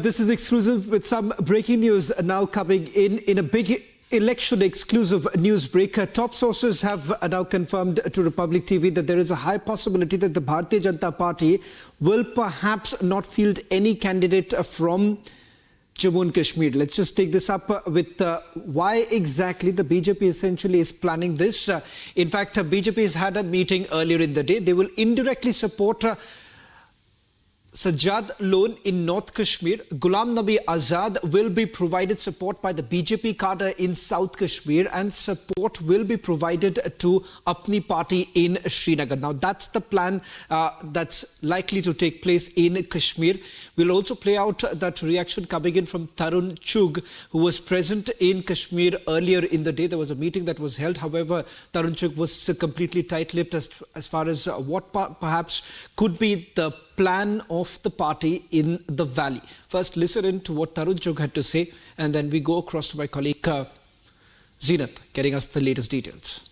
this is exclusive with some breaking news now coming in a big election exclusive news break. Top sources have now confirmed to Republic TV that there is a high possibility that the Bharatiya Janata Party will perhaps not field any candidate from Jammu and Kashmir. Let's just take this up with why exactly the BJP essentially is planning this. In fact, BJP has had a meeting earlier in the day. They will indirectly support Sajjad Lone in North Kashmir. Ghulam Nabi Azad will be provided support by the BJP cadre in South Kashmir, and support will be provided to Apni Party in Srinagar. Now that's the plan that's likely to take place in Kashmir. We'll also play out that reaction coming in from Tarun Chugh, who was present in Kashmir earlier in the day. There was a meeting that was held. However, Tarun Chugh was completely tight-lipped as far as what perhaps could be the plan of the party in the valley. First, listen in to what Tarun Chugh had to say, and then we go across to my colleague Zenat, getting us the latest details.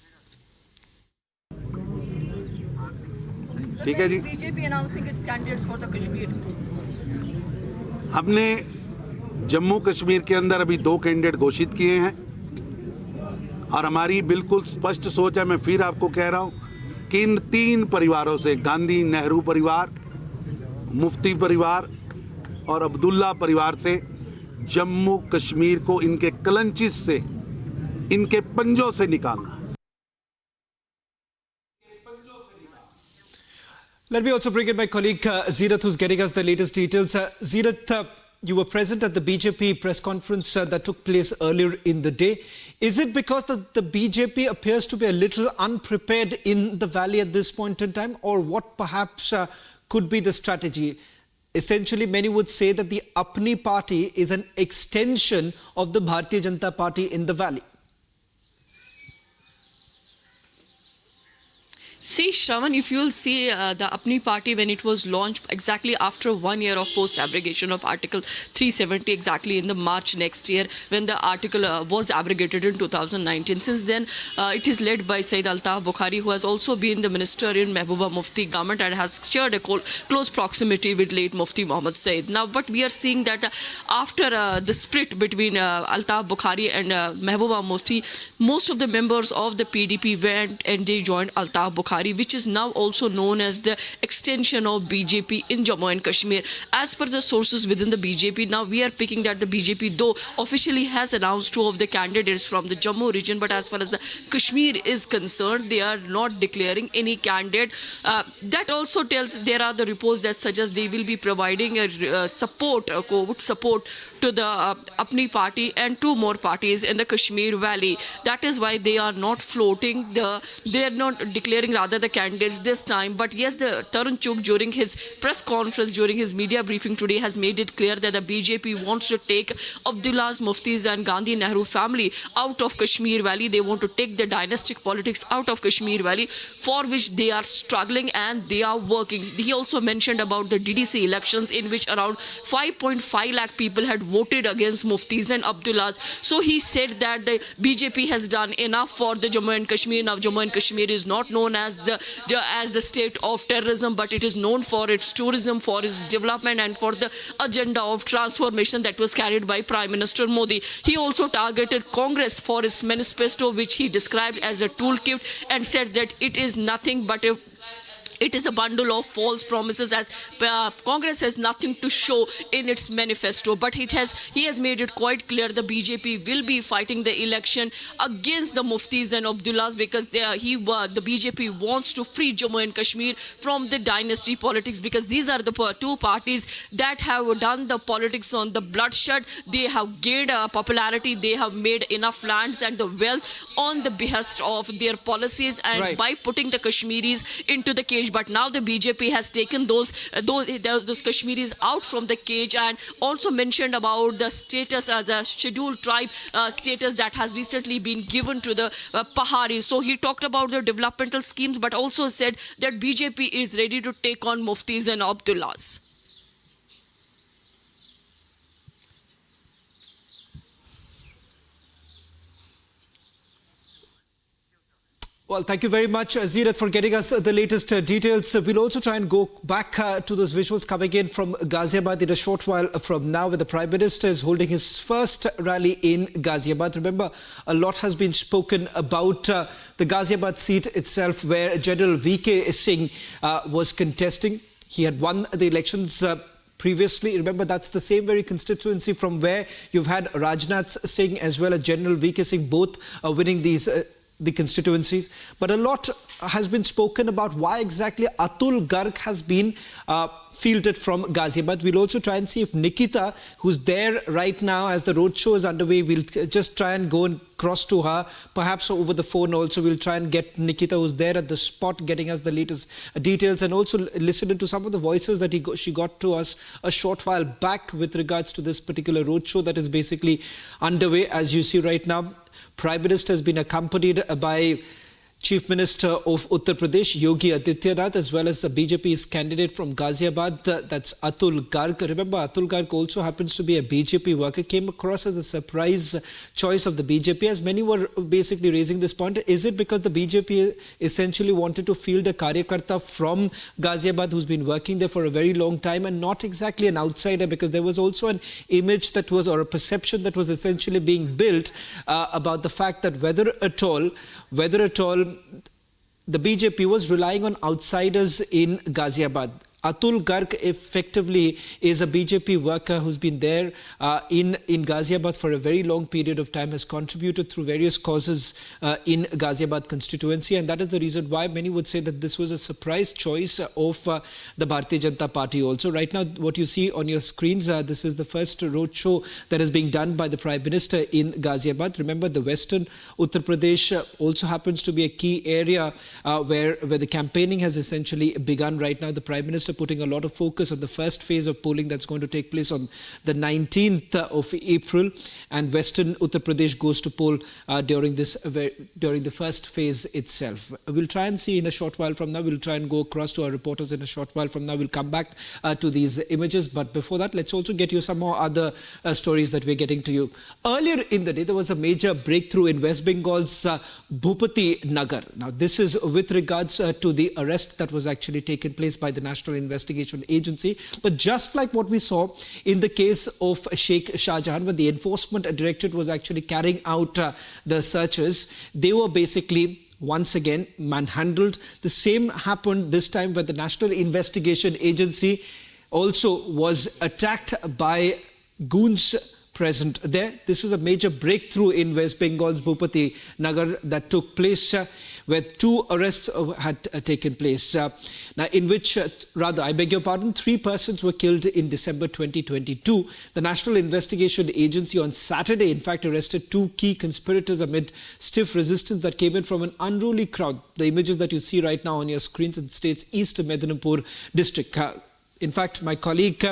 BJP announcing its candidates for the Kashmir. हमने जम्मू कश्मीर के अंदर अभी 2 candidate घोषित किए हैं और हमारी बिल्कुल स्पष्ट सोच है। मैं फिर आपको कह रहा हूं कि इन 3 परिवारों से, गांधी नेहरू परिवार, मुफ्ती परिवार और अब्दुल्ला परिवार से, जम्मू कश्मीर को इनके कलंचिस से, इनके पंजों से निकालना। Let me also bring in my colleague Zirat, who's getting us the latest details. Zirat, you were present at the BJP press conference that took place earlier in the day. Is it because the BJP appears to be a little unprepared in the valley at this point in time, or what perhaps could be the strategy? Essentially, many would say that the Apni Party is an extension of the Bharatiya Janata Party in the valley. See, Shravan, if you'll see the Apni Party, when it was launched exactly after 1 year of post-abrogation of Article 370, exactly in the March next year, when the article was abrogated in 2019. Since then, it is led by Sayyid Altaf Bukhari, who has also been the minister in Mehbooba Mufti government and has shared a close proximity with late Mufti Muhammad Said. Now, but we are seeing that after the split between Altaf Bukhari and Mehbooba Mufti, most of the members of the PDP went and they joined Altaf Bukhari, which is now also known as the extension of BJP in Jammu and Kashmir. As per the sources within the BJP, now we are picking that the BJP, though officially has announced 2 of the candidates from the Jammu region, but as far as the Kashmir is concerned, they are not declaring any candidate. That also tells, there are the reports that suggest they will be providing a support to the Apni Party and 2 more parties in the Kashmir Valley. That is why they are not floating, they are not declaring the candidates this time. But yes, the Tarun Chugh, during his press conference, during his media briefing today, has made it clear that the BJP wants to take Abdullah's, Mufti's and Gandhi Nehru family out of Kashmir Valley. They want to take the dynastic politics out of Kashmir Valley, for which they are struggling and they are working. He also mentioned about the DDC elections, in which around 5.5 lakh people had voted against Mufti's and Abdullah's. So he said that the BJP has done enough for the Jammu and Kashmir. Now Jammu and Kashmir is not known as the state of terrorism, but it is known for its tourism, for its development and for the agenda of transformation that was carried by Prime Minister Modi. He also targeted Congress for its manifesto, which he described as a toolkit, and said that it is nothing but it is a bundle of false promises, as Congress has nothing to show in its manifesto. But he has made it quite clear the BJP will be fighting the election against the Muftis and Abdullahs, because the BJP wants to free Jammu and Kashmir from the dynasty politics, because these are the 2 parties that have done the politics on the bloodshed. They have gained popularity, they have made enough lands and the wealth on the behest of their policies and by putting the Kashmiris into the cage. But now the BJP has taken those Kashmiris out from the cage, and also mentioned about the status, the scheduled tribe status that has recently been given to the Paharis. So he talked about the developmental schemes, but also said that BJP is ready to take on Muftis and Abdullahs. Well, thank you very much, Zirat, for getting us the latest details. We'll also try and go back to those visuals coming in from Ghaziabad in a short while from now, where the Prime Minister is holding his first rally in Ghaziabad. Remember, a lot has been spoken about the Ghaziabad seat itself, where General VK Singh was contesting. He had won the elections previously. Remember, that's the same very constituency from where you've had Rajnath Singh as well as General VK Singh both winning these the constituencies. But a lot has been spoken about why exactly Atul Garg has been fielded from Ghaziabad. We'll also try and see if Nikita, who's there right now as the roadshow is underway, we'll just try and go and cross to her, perhaps over the phone also. We'll try and get Nikita, who's there at the spot, getting us the latest details, and also listen to some of the voices that she got to us a short while back with regards to this particular roadshow that is basically underway. As you see right now, Prime Minister has been accompanied by Chief Minister of Uttar Pradesh, Yogi Adityanath, as well as the BJP's candidate from Ghaziabad, that's Atul Garg. Remember, Atul Garg also happens to be a BJP worker, came across as a surprise choice of the BJP, as many were basically raising this point. Is it because the BJP essentially wanted to field a Karyakarta from Ghaziabad who's been working there for a very long time and not exactly an outsider? Because there was also an image that was, or a perception that was essentially being built about the fact that whether at all the BJP was relying on outsiders in Ghaziabad. Atul Garg effectively is a BJP worker who's been there in Ghaziabad for a very long period of time, has contributed through various causes in Ghaziabad constituency, and that is the reason why many would say that this was a surprise choice of the Bharatiya Janata Party also. Right now, what you see on your screens, this is the first roadshow that is being done by the Prime Minister in Ghaziabad. Remember, the western Uttar Pradesh also happens to be a key area where the campaigning has essentially begun right now. The Prime Minister putting a lot of focus on the first phase of polling that's going to take place on the 19th of April, and Western Uttar Pradesh goes to poll during the first phase itself. We'll try and see in a short while from now. We'll try and go across to our reporters in a short while from now. We'll come back to these images, but before that, let's also get you some more other stories that we're getting to you. Earlier in the day, there was a major breakthrough in West Bengal's Bhupati Nagar. Now, this is with regards to the arrest that was actually taken place by the National Investigation Agency. But just like what we saw in the case of Sheikh Shahjahan, when the Enforcement Directorate was actually carrying out the searches, they were basically once again manhandled. The same happened this time when the National Investigation Agency also was attacked by goons present there. This is a major breakthrough in West Bengal's Bhupati Nagar that took place, where two arrests had taken place. Now, in which, I beg your pardon, 3 persons were killed in December 2022. The National Investigation Agency on Saturday, in fact, arrested 2 key conspirators amid stiff resistance that came in from an unruly crowd. The images that you see right now on your screens in state's East Medinipur district. In fact, my colleague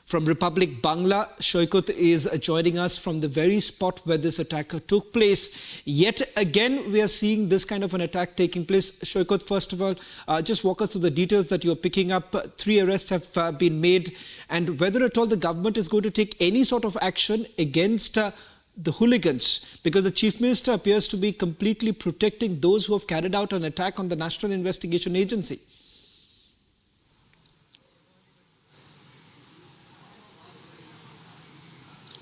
from Republic Bangla, Shoykot, is joining us from the very spot where this attack took place. Yet again, we are seeing this kind of an attack taking place. Shoykot, first of all, just walk us through the details that you're picking up. 3 arrests have been made, and whether at all the government is going to take any sort of action against the hooligans, because the Chief Minister appears to be completely protecting those who have carried out an attack on the National Investigation Agency.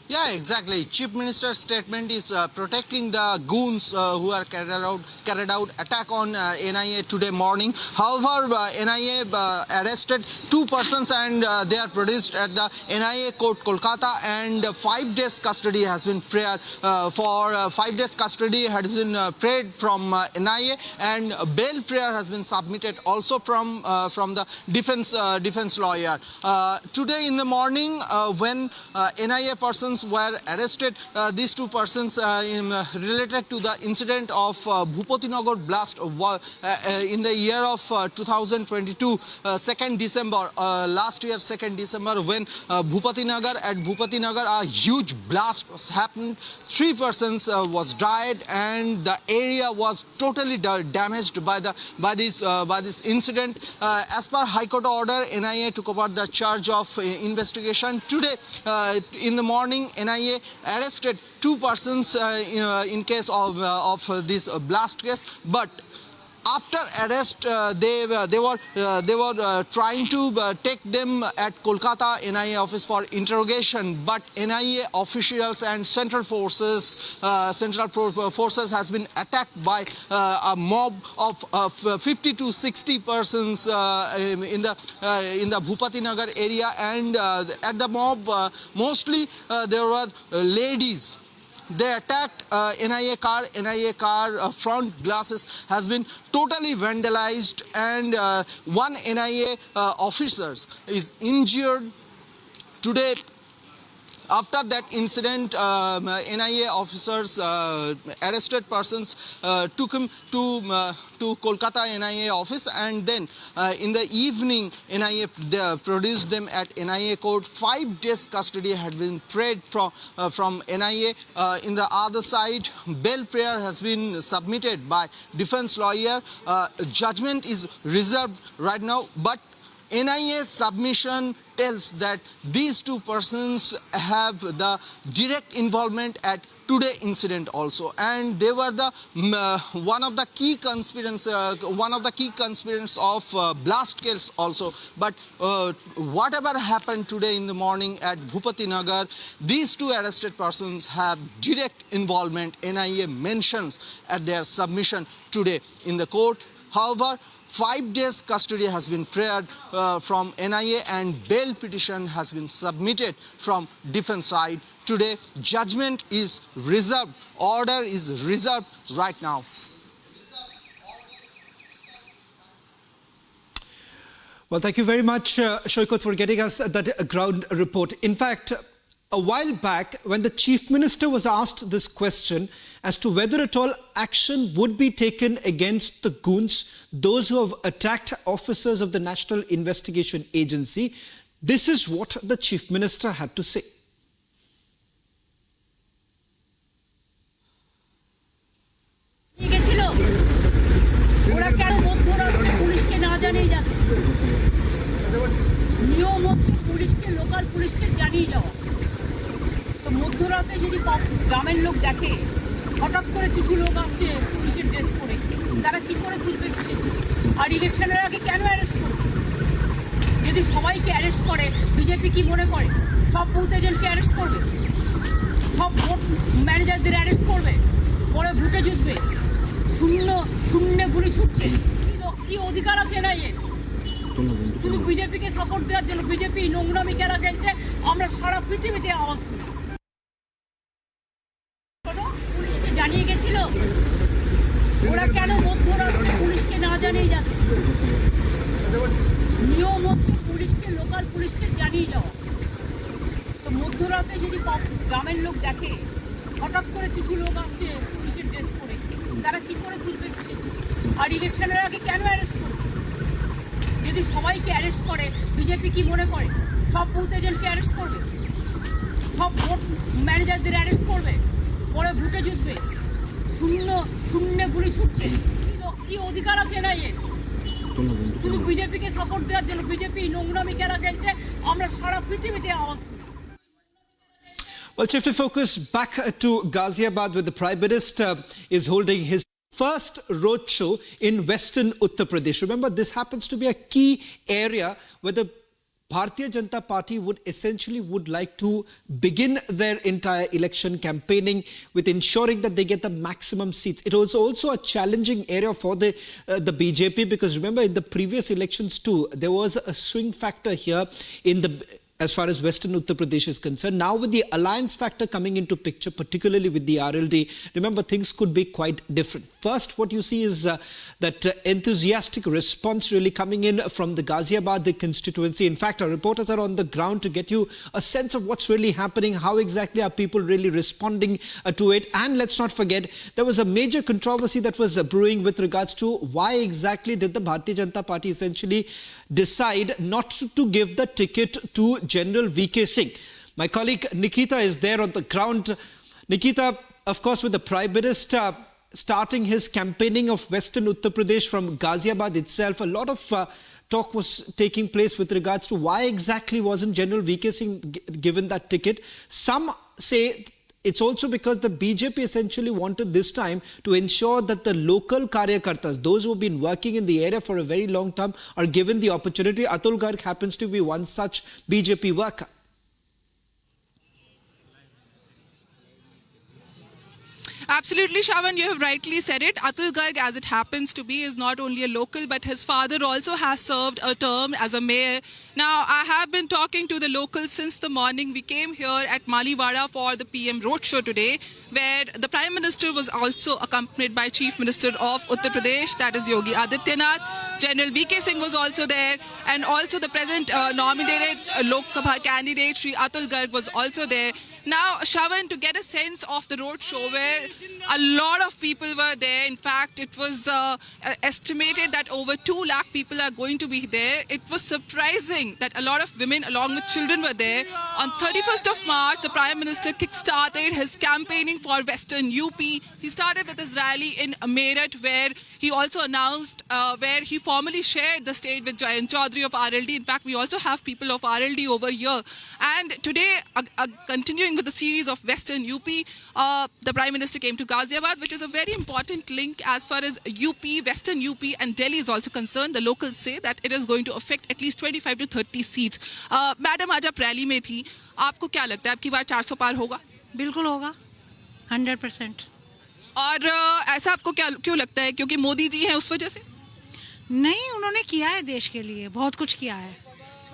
Yeah, exactly. Chief Minister's statement is protecting the goons who are carried out attack on NIA today morning. However, NIA arrested 2 persons and they are produced at the NIA court Kolkata, and 5 days custody has been prayed for. 5 days custody has been prayed from NIA, and bail prayer has been submitted also from the defense lawyer. Today in the morning, when NIA persons were arrested, these 2 persons related to the incident of Bhupati Nagar blast in the year of 2022, 2nd December, last year 2nd December, when Bhupati Nagar a huge blast was happened. 3 persons was died, and the area was totally damaged by this incident. As per High Court order, NIA took over the charge of investigation. Today in the morning, NIA arrested 2 persons in case of this blast case, but after arrest, they were trying to take them at Kolkata NIA office for interrogation, but NIA officials and central forces has been attacked by a mob of 50 to 60 persons in the Bhupati Nagar area, and at the mob mostly there were ladies. They attacked NIA car front glasses has been totally vandalized, and one NIA officer is injured today. After that incident, NIA officers arrested persons took him to Kolkata NIA office, and then in the evening NIA produced them at NIA court. 5 days custody had been prayed from NIA. In the other side, bail prayer has been submitted by defense lawyer. Judgment is reserved right now, but NIA submission tells that these 2 persons have the direct involvement at today incident also, and they were the one of the key conspirators of blast case also. But whatever happened today in the morning at Bhupati Nagar, these 2 arrested persons have direct involvement. NIA mentions at their submission today in the court. However, 5 days custody has been prayed from NIA, and bail petition has been submitted from defense side. Today, judgment is reserved, order is reserved right now. Well, thank you very much, Shoykot, for getting us that ground report. In fact, a while back, when the Chief Minister was asked this question as to whether at all action would be taken against the goons, those who have attacked officers of the National Investigation Agency, this is what the Chief Minister had to say. মধ্যরাতে যদি গ্রামের লোক দেখে হঠাৎ করে কিছু লোক আসছে পুলিশের ড্রেস পরে, তারা কি করে বুঝবে? আর ইলেকশনের আগে কেন অ্যারেস্ট করবে? যদি সবাইকে অ্যারেস্ট করে, বিজেপি কি মনে করে সব বুথ এজেন্টকে অ্যারেস্ট করবে, সব ভোট ম্যানেজারদের অ্যারেস্ট করবে, পরে বুথে জিতবে? শূন্য গুলি ছুটছে, কি অধিকার আছে না এর? শুধু বিজেপিকে সাপোর্ট দেওয়ার জন্য বিজেপি নোংরামি কেনা খেলছে, আমরা সারা পৃথিবীতে আওয়াজ পুলিশকে জানিয়ে গেছিল। ওরা কেন মধ্যরাত্রে পুলিশকে না জানিয়ে যাচ্ছে? নিয়ম হচ্ছে পুলিশকে, লোকাল পুলিশকে জানিয়ে যাওয়া। তো মধ্যরাতে যদি গ্রামের লোক দেখে হঠাৎ করে কিছু লোক আসছে পুলিশের ড্রেস পরে, তারা কি করে বুঝবে? আর ইলেকশনের আগে কেন অ্যারেস্ট করবে? যদি সবাইকে অ্যারেস্ট করে, বিজেপি কি মনে করে সব বুথ এজেন্টকে অ্যারেস্ট করবে, সব ভোট ম্যানেজারদের অ্যারেস্ট করবে, পরে বুথে জিতবে? শূন্য গুলি ছুটছে, কি অধিকার আছে না এর? শুধু বিজেপিকে সাপোর্ট দেওয়ার জন্য বিজেপি নোংরামি কেনা খেলছে, আমরা সারা পৃথিবীতে আওয়াজ। Well, shifting focus back to Ghaziabad, where the Prime Minister is holding his first roadshow in Western Uttar Pradesh. Remember, this happens to be a key area where the Bharatiya Janata Party would like to begin their entire election campaigning with ensuring that they get the maximum seats. It was also a challenging area for the BJP, because remember, in the previous elections too, there was a swing factor here in the as far as Western Uttar Pradesh is concerned. Now with the alliance factor coming into picture, particularly with the RLD, remember, things could be quite different. First, what you see is that enthusiastic response really coming in from the Ghaziabad constituency. In fact, our reporters are on the ground to get you a sense of what's really happening, how exactly are people really responding to it. And let's not forget, there was a major controversy that was brewing with regards to why exactly did the Bharatiya Janata Party essentially decide not to give the ticket to General VK Singh. My colleague Nikita is there on the ground. Nikita, of course, with the Prime Minister starting his campaigning of Western Uttar Pradesh from Ghaziabad itself, a lot of talk was taking place with regards to why exactly wasn't General VK Singh given that ticket. Some say it's also because the BJP essentially wanted this time to ensure that the local karyakartas, those who have been working in the area for a very long time, are given the opportunity. Atul Garg happens to be one such BJP worker. Absolutely, Shravan, you have rightly said it. Atul Garg, as it happens to be, is not only a local, but his father also has served a term as a mayor. Now, I have been talking to the locals since the morning. We came here at Maliwada for the PM roadshow today, where the Prime Minister was also accompanied by Chief Minister of Uttar Pradesh, that is Yogi Adityanath. General VK Singh was also there, and also the present nominated Lok Sabha candidate, Shri Atul Garg, was also there. Now, Shravan, to get a sense of the road show where a lot of people were there, in fact, it was estimated that over 2 lakh people are going to be there. It was surprising that a lot of women along with children were there. On 31st of March, the Prime Minister kick-started his campaigning for Western UP. He started with his rally in Meerut, where he also announced, where he formally shared the stage with Jayant Chaudhary of RLD. In fact, we also have people of RLD over here. And today, continuing with the series of Western UP, the Prime Minister came to Ghaziabad, which is a very important link as far as UP, Western UP and Delhi is also concerned. The locals say that it is going to affect at least 25 to 30 seats. Madam, आज आप rally में थी, आपको क्या लगता है आपकी बार 400 पार होगा? बिल्कुल होगा, 100%. और ऐसा आपको क्या क्यों लगता है? क्योंकि मोदी जी हैं उस वजह से? नहीं, उन्होंने किया है देश के लिए, बहुत कुछ किया है.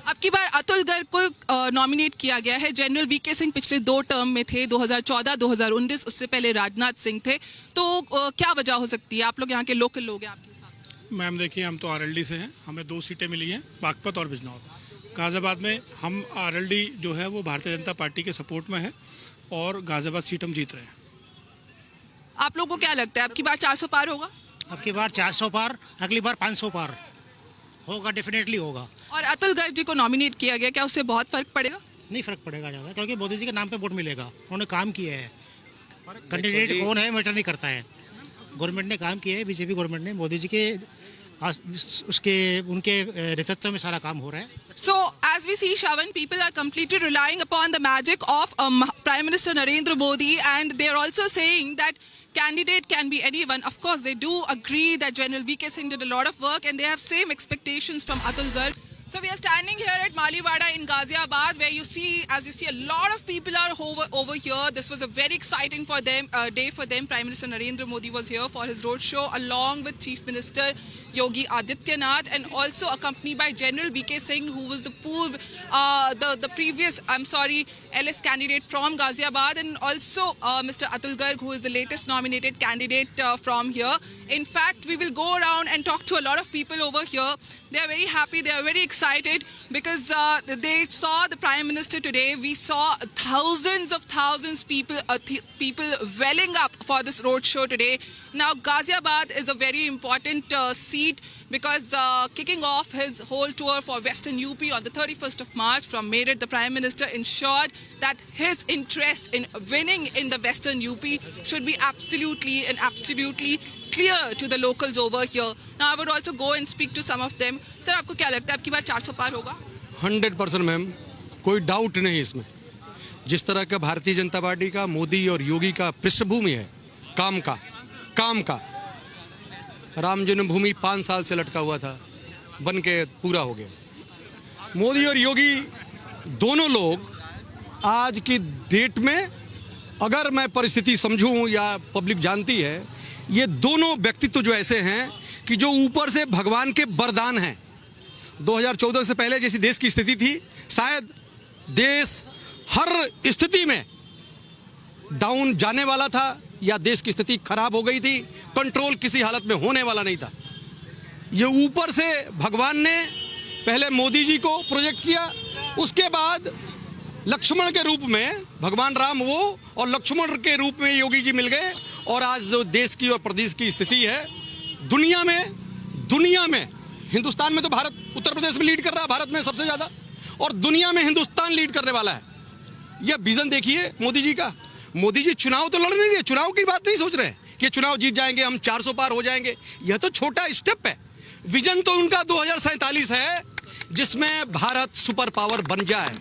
अब की बार अतुल गर्ग को नॉमिनेट किया गया है. जनरल वीके सिंह पिछले 2 टर्म में थे, 2014-2019, उससे पहले राजनाथ सिंह थे. तो क्या वजह हो सकती है? आप लोग यहाँ के लोकल लोग हैं आपके हिसाब से. मैम देखिए, हम तो आरएलडी से हैं, हमें 2 सीटें मिली हैं, बागपत और बिजनौर. गाजियाबाद में हम आरएलडी जो है वो भारतीय जनता पार्टी के सपोर्ट में है और गाजियाबाद सीट हम जीत रहे हैं. आप लोगों को क्या लगता है आपकी बार 400 पार होगा? अब की बार 400 पार, अगली बार 500 पार होगा, डेफिनेटली होगा. और अतुल गर्ग जी को नॉमिनेट किया गया, क्या उससे बहुत फर्क पड़ेगा? नहीं फर्क पड़ेगा ज़्यादा, क्योंकि मोदी जी के नाम पे वोट मिलेगा. उन्होंने काम किया है. कैंडिडेट कौन है मैटर नहीं करता है. गवर्नमेंट ने काम किया है, बीजेपी गवर्नमेंट ने. मोदी जी के उनके नेतृत्व में सारा काम हो रहा है. So, as we see, Shravan, people are completely relying upon the magic of Prime Minister Narendra Modi, and they are also saying that candidate can be anyone. Of course, they do agree that General VK Singh did a lot of work, and they have same expectations from Atul Garg. So we are standing here at Maliwada in Ghaziabad, where you see, as you see, a lot of people are over here. This was a very exciting for them day for them. Prime Minister Narendra Modi was here for his roadshow, along with Chief Minister Yogi Adityanath, and also accompanied by General VK Singh, who was the previous LS candidate from Ghaziabad, and also Mr. Atul Garg, who is the latest nominated candidate from here. In fact, we will go around and talk to a lot of people over here. They are very happy, they are very excited because they saw the Prime Minister today. We saw thousands people welling up for this roadshow today. Now, Ghaziabad is a very important seat because kicking off his whole tour for Western UP on the 31st of March from Meerut, the Prime Minister ensured that his interest in winning in the Western UP should be absolutely clear to the locals over here. Now, I would also go and speak to some of them. Sir, आपको क्या लगता है आपकी बार 400 पार होगा? 100% ma'am, कोई doubt नहीं इसमें. जिस तरह का भारतीय जनता पार्टी का, मोदी और योगी का पृष्ठभूमि है काम का. राम जन्मभूमि 5 साल से लटका हुआ था, बन के पूरा हो गया. मोदी और योगी दोनों लोग आज की डेट में, अगर मैं परिस्थिति समझूं या पब्लिक जानती है, ये दोनों व्यक्तित्व जो ऐसे हैं कि जो ऊपर से भगवान के वरदान हैं. 2014 से पहले जैसी देश की स्थिति थी, शायद देश हर स्थिति में डाउन जाने वाला था या देश की स्थिति खराब हो गई थी, कंट्रोल किसी हालत में होने वाला नहीं था. ये ऊपर से भगवान ने पहले मोदी जी को प्रोजेक्ट किया, उसके बाद लक्ष्मण के रूप में भगवान राम वो और लक्ष्मण के रूप में योगी जी मिल गए. और आज जो देश की और प्रदेश की स्थिति है दुनिया में हिंदुस्तान में तो भारत उत्तर प्रदेश में लीड कर रहा है, भारत में सबसे ज़्यादा, और दुनिया में हिंदुस्तान लीड करने वाला है. यह विजन देखिए मोदी जी का. मोदी जी चुनाव तो लड़ नहीं रहे, चुनाव की बात नहीं सोच रहे हैं कि चुनाव जीत जाएंगे, हम 400 पार हो जाएंगे. यह तो छोटा स्टेप है. विजन तो उनका 2047 है, जिसमें भारत सुपर पावर बन जाए.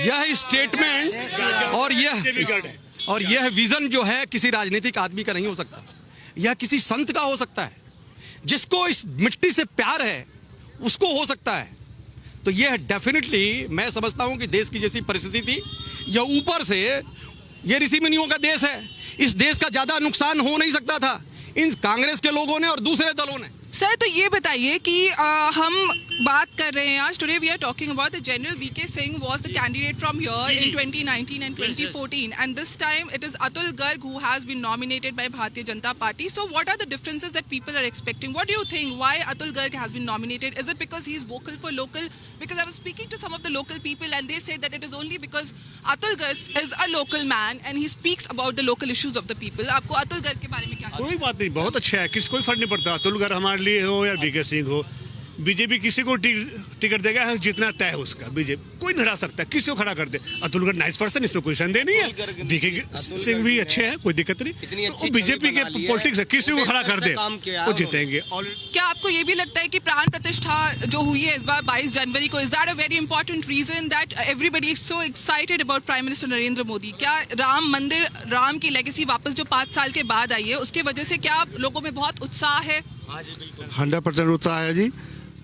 यह स्टेटमेंट और यह विजन जो है किसी राजनीतिक आदमी का नहीं हो सकता, यह किसी संत का हो सकता है। जिसको इस मिट्टी से प्यार है उसको हो सकता है। तो यह डेफिनेटली मैं समझता हूं कि देश की जैसी परिस्थिति थी, यह ऊपर से ये ऋषि मुनियों का देश है, इस देश का ज्यादा नुकसान हो नहीं सकता था इन कांग्रेस के लोगों ने और दूसरे दलों ने। सर, तो ये बताइए कि हम बात कर रहे हैं आज, today we are talking about the general VK Singh was the candidate from here in 2019 and 2014 and this time it is Atul Garg who has been nominated by Bharatiya Janata Party. So what are the differences that people are expecting? What do you think? Why Atul Garg has been nominated? Is it because he is vocal for local? Because I was speaking to some of the local people and they said that it is only because Atul Garg is a local man and he speaks about the local issues of the people. आपको अतुल गर्ग के बारे में क्या? कोई बात नहीं, बहुत अच्छा है, किसी कोई फर्क नहीं पड़ता। अतुल गर्ग हमारे लिए हो या वीके सिंह हो, बीजेपी किसी को टिकट देगा जितना तय है उसका, बीजेपी कोई नहीं हरा सकता, किसी को खड़ा कर दे। अतुल गर्ग नाइस पर्सन, इसमें कोई संदेह नहीं है। वीके सिंह भी अच्छे हैं, कोई दिक्कत नहीं। बीजेपी के पॉलिटिक्स है, किसी को खड़ा कर दे वो जीतेंगे। क्या आपको ये भी लगता है कि प्राण प्रतिष्ठा जो हुई है इस बार 22 जनवरी को, is that a very important reason that everybody is so excited about prime minister Narendra Modi? क्या राम मंदिर, राम की लेगेसी वापस जो 5 साल के बाद आई है उसकी वजह से क्या लोगों में बहुत उत्साह है? 100% उत्साह है जी।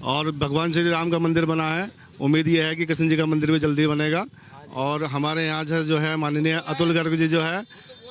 और भगवान श्री राम का मंदिर बना है, उम्मीद ये है कि कृष्ण जी का मंदिर भी जल्दी बनेगा। और हमारे यहाँ से जो है माननीय अतुल गर्ग जी जो है,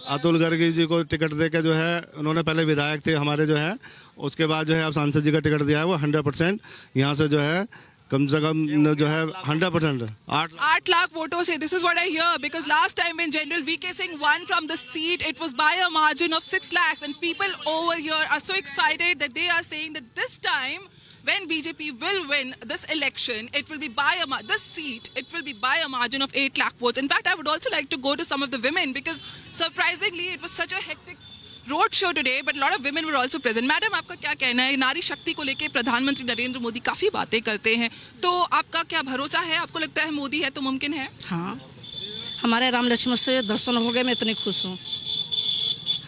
अतुल गर्ग जी को टिकट दे के जो है, उन्होंने पहले विधायक थे हमारे जो है, उसके बाद जो है अब सांसद जी का टिकट दिया है। वो 100% यहाँ से जो है कम से कम जो है 100% 8 लाख वोटों से। This is what I hear because last time when General VK Singh won from the seat, it was by a margin of 6 lakhs and people over here are so excited that they are saying that this time when BJP will win this election, it will be by this seat, it will be by a margin of 8 lakh votes. In fact, I would also like to go to some of the women because surprisingly it was such a hectic road show today, but a lot of women were also present. Madam, आपका क्या कहना है? नारी शक्ति को लेके प्रधानमंत्री नरेंद्र मोदी काफी बातें करते हैं, तो आपका क्या भरोसा है? आपको लगता है मोदी है तो मुमकिन है? हाँ, हमारे राम लक्ष्मण से दर्शन हो गए, मैं इतनी खुश हूँ।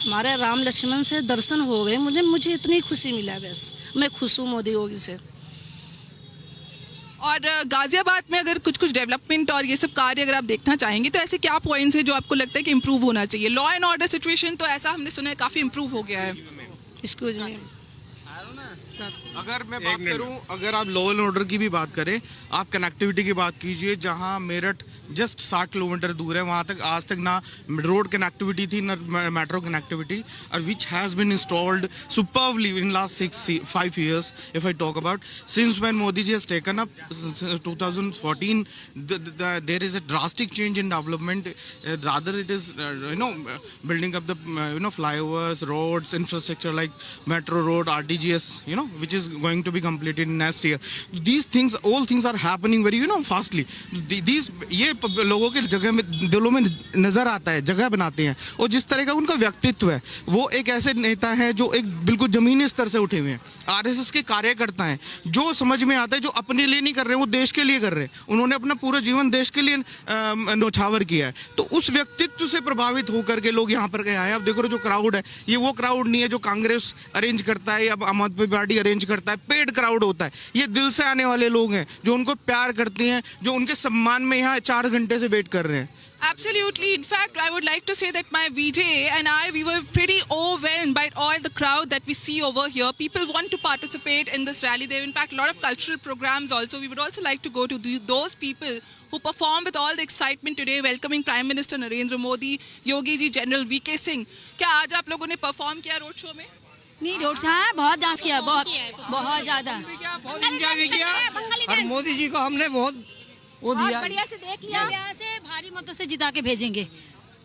हमारे राम लक्ष्मण से दर्शन हो गए, मुझे इतनी खुशी मिला, बस मैं खुश हूँ मोदी योगी से। और गाजियाबाद में अगर कुछ डेवलपमेंट और ये सब कार्य अगर आप देखना चाहेंगे तो ऐसे क्या पॉइंट्स हैं जो आपको लगता है कि इम्प्रूव होना चाहिए? लॉ एंड ऑर्डर सिचुएशन तो ऐसा हमने सुना है काफ़ी इम्प्रूव हो गया है। एक्सक्यूज मी, अगर मैं बात करूं, अगर आप लॉ एंड ऑर्डर की भी बात करें, आप कनेक्टिविटी की बात कीजिए, जहां मेरठ जस्ट 60 किलोमीटर दूर है, वहां तक आज तक ना रोड कनेक्टिविटी थी ना मेट्रो कनेक्टिविटी, और which has been installed superbly in last 5 years if I talk about. Since when Modi ji has taken up 2014, there is a drastic change in development. Rather it is building up the flyovers, roads, infrastructure like metro road, RTGS, which is going to be completed next year. These things, all things are happening very fastly. These ये लोगों के जगह में, दिलों में नजर आता है, जगह बनाते हैं। और जिस तरह का उनका व्यक्तित्व है, वो एक ऐसे नेता है जो एक बिल्कुल जमीनी स्तर से उठे हुए हैं। आरएसएस के कार्यकर्ता हैं, जो समझ में आता है, जो अपने लिए नहीं कर रहे हैं, वो देश के लिए कर रहे हैं। उन्होंने अपना पूरा जीवन देश के लिए न्यौछावर किया है। तो उस व्यक्तित्व से प्रभावित होकर के लोग यहाँ पर गए हैं। अब देखो जो क्राउड है, ये वो क्राउड नहीं है जो कांग्रेस अरेंज करता है या आम आदमी पार्टी अरेंज करता है। पेड क्राउड होता है, ये दिल से आने वाले लोग हैं जो उनको प्यार करते हैं, जो उनके सम्मान में यहाँ 4 घंटे से वेट कर रहे हैं। Absolutely. In fact, I would like to say that my VJ and we were pretty overwhelmed by all the crowd that we see over here. People want to participate in this rally. There are in fact a lot of cultural programs also. We would also like to go to those people who perform with all the excitement today, welcoming Prime Minister Narendra Modi, Yogi ji, General VK Singh. क्या आज आप लोगों ने perform किया road show में? नहीं, road show है, बहुत डांस किया, बहुत ज्यादा, बहुत एंजॉय भी किया। और मोदी जी को हमने बहुत वो दिया, बढ़िया से देख लिया। यहाँ से भारी मतों से जिता के भेजेंगे।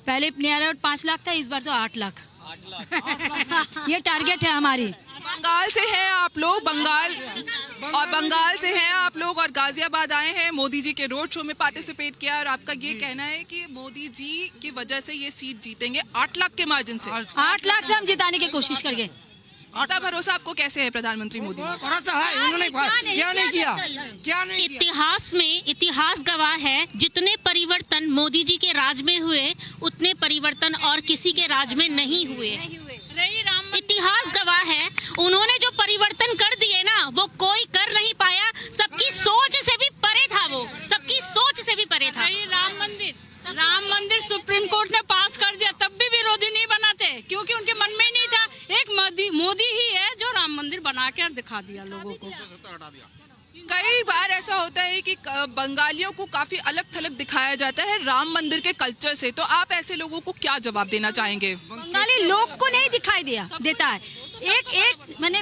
पहले प्लेयर 5 लाख था, इस बार तो 8 लाख। ये टारगेट है हमारी। बंगाल से हैं आप लोग, बंगाल से हैं आप लोग और गाजियाबाद आए हैं, मोदी जी के रोड शो में पार्टिसिपेट किया, और आपका ये कहना है कि मोदी जी की वजह से ये सीट जीतेंगे 8 लाख के मार्जिन से? 8 लाख से हम जिताने की कोशिश करेंगे। इतना भरोसा आपको कैसे है प्रधानमंत्री मोदी? भरोसा है, उन्होंने क्या नहीं किया। इतिहास गवाह है, जितने परिवर्तन मोदी जी के राज में हुए उतने परिवर्तन और किसी के राज में नहीं हुए। इतिहास गवाह है, उन्होंने जो परिवर्तन कर दिए ना, वो कोई कर नहीं पाया। सबकी सोच से भी परे था, वो सबकी सोच से भी परे था। राम मंदिर सुप्रीम कोर्ट ने पास कर दिया, तब भी विरोधी नहीं बनाते, क्योंकि उनके मन में ही नहीं था। एक मोदी ही है जो राम मंदिर बना के दिखा दिया लोगों को। कई बार ऐसा होता है कि बंगालियों को काफी अलग थलग दिखाया जाता है राम मंदिर के कल्चर से, तो आप ऐसे लोगों को क्या जवाब देना चाहेंगे? बंगाली लोग को नहीं दिखाई देता है। एक मैंने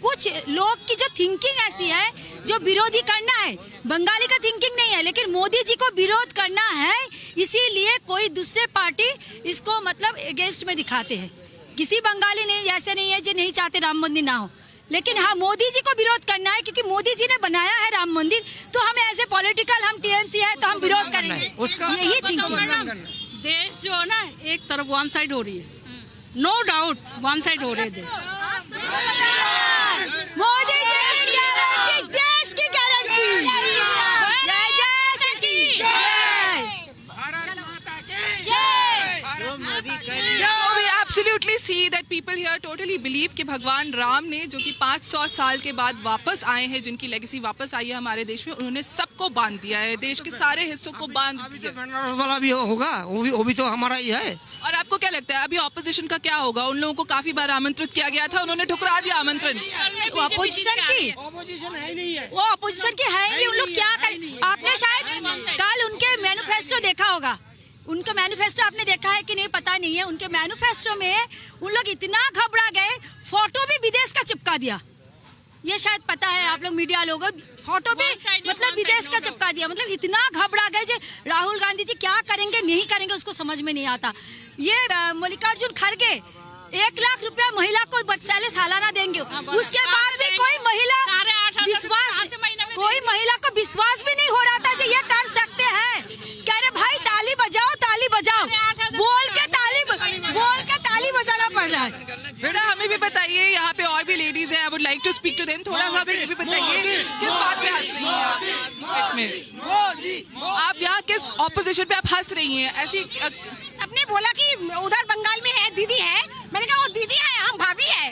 कुछ लोग की जो थिंकिंग ऐसी है जो विरोधी करना है, बंगाली का थिंकिंग नहीं है, लेकिन मोदी जी को विरोध करना है, इसीलिए कोई दूसरे पार्टी इसको मतलब अगेंस्ट में दिखाते हैं। किसी बंगाली नहीं ऐसे नहीं है जो नहीं चाहते राम मंदिर ना हो, लेकिन हाँ मोदी जी को विरोध करना है, क्योंकि मोदी जी ने बनाया है राम मंदिर, तो हम एज ए पॉलिटिकल हम टीएमसी है तो हम विरोध करेंगे। यही थिंकिंग। देश जो है ना एक तरफ वन साइड हो रही है, नो डाउट वन साइड हो रही है देश। मोदी जी की गारंटी, देश की गारंटी। जय जय सखी जय, भारत माता की जय। So we absolutely see that people here totally believe कि भगवान राम ने, जो कि 500 साल के बाद वापस आए हैं, जिनकी लेगेसी वापस आई है हमारे देश में, उन्होंने सबको बांध दिया है, देश के सारे हिस्सों को बांध दिया। बनारस वाला भी होगा, वो भी तो हमारा ही है। और आपको क्या लगता है अभी ऑपोजिशन का क्या होगा? उन लोगों को काफी बार आमंत्रित किया गया था, उन्होंने ठुकरा दिया आमंत्रण। ऑपोजिशन है नहीं है, वो ऑपोजिशन की है नहीं। उन लोग क्या कर, आपने शायद कल उनके मैनिफेस्टो देखा होगा, उनका मैनिफेस्टो आपने देखा है कि नहीं पता नहीं है। उनके मैनिफेस्टो में उन लोग इतना घबरा गए, फोटो भी विदेश का चिपका दिया। ये शायद पता है आप लोग मीडिया लोग, फोटो भी मतलब विदेश का चिपका दिया। मतलब इतना घबरा गए जो राहुल गांधी जी क्या करेंगे नहीं करेंगे उसको समझ में नहीं आता। ये मल्लिकार्जुन खड़गे 1 लाख रुपया महिला को बच्चे सालाना देंगे, उसके बाद भी कोई महिला विश्वास भी नहीं हो रहा था जो ये कर सकते हैं। कह रहे भाई ताली बजाओ, ताली बजाओ, बोल के ताली बजाना पड़ रहा है। थोड़ा हमें भी बताइए, यहाँ पे और भी लेडीज हैं, I would like to speak to them. थोड़ा हमें ये भी बताइए किस बात पे हंस रही हैं आप? आप यहाँ किस ऑपोजिशन पे आप हंस रही हैं? ऐसी सबने बोला कि उधर बंगाल में है दीदी है, मैंने कहा वो दीदी है, हम भाभी है।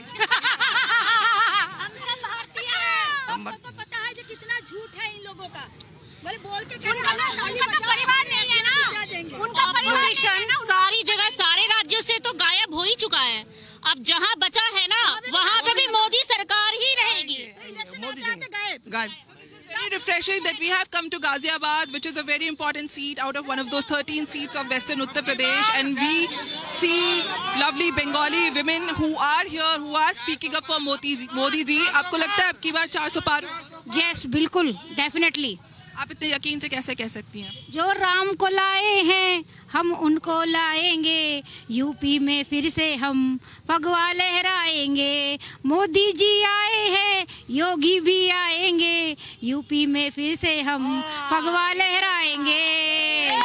हमको पता है जो कितना झूठ है इन लोगों का। बोल के उनका परिवार नहीं है ना, उनका परिवार सारी जगह सारे राज्यों से तो गायब हो ही चुका है। अब जहाँ बचा है ना वहाँ पे भी मोदी सरकार ही रहेगी। गायब। Very refreshing that we have come to Ghaziabad, which is a very important seat out of one of those 13 seats of Western Uttar Pradesh, and we see lovely Bengali women who are here, who are speaking up for Modi ji. आपको लगता है अब की बार 400 पार? Yes बिल्कुल, definitely. आप इतने यकीन से कैसे कह सकती हैं? जो राम को लाए हैं हम उनको लाएंगे, यूपी में फिर से हम भगवा लहराएंगे। मोदी जी आए हैं, योगी भी आएंगे, यूपी में फिर से हम भगवा लहराएंगे।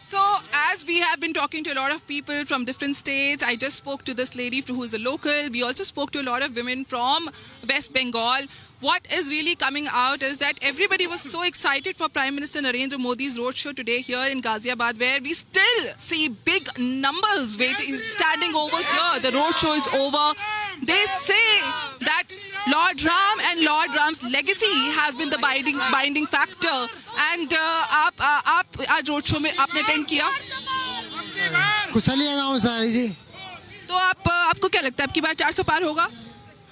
So, as we have been talking to a lot of people from different states, I just spoke to this lady who is a local. We also spoke to a lot of women from West Bengal. What is really coming out is that everybody was so excited for Prime Minister Narendra Modi's roadshow today here in Ghaziabad, where we still see big numbers waiting, standing over here. The roadshow is over. They say that Lord Ram and Lord Ram's legacy has been the binding factor. And आप आज road show में आपने attend किया? कुशलिया गाँव से आई जी। तो आपको क्या लगता है अब की बार 400 पार होगा?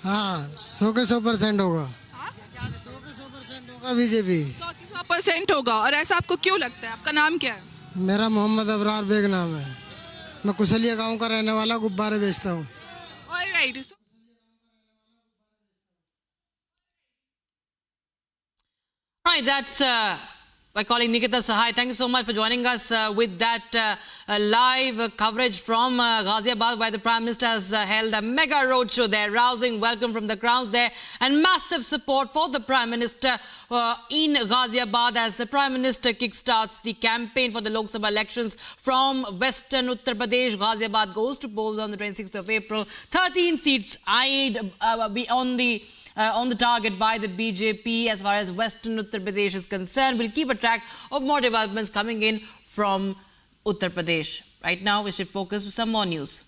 हाँ, 100% होगा। 100% होगा बीजेपी। 100% होगा। और ऐसा आपको क्यों लगता है? आपका नाम क्या है? मेरा मोहम्मद अबरार बेग नाम है। मैं कुशलिया गांव का रहने वाला, गुब्बारे बेचता हूँ। Alright. Right, that's my colleague Nikita Sahai. Thank you so much for joining us with that live coverage from Ghaziabad, where the Prime Minister has held a mega roadshow there, rousing welcome from the crowds there, and massive support for the Prime Minister in Ghaziabad as the Prime Minister kickstarts the campaign for the Lok Sabha elections from Western Uttar Pradesh. Ghaziabad goes to polls on the 26th of April. 13 seats eyed on the target by the BJP as far as Western Uttar Pradesh is concerned. We'll keep a track of more developments coming in from Uttar Pradesh. Right now, we should focus on some more news.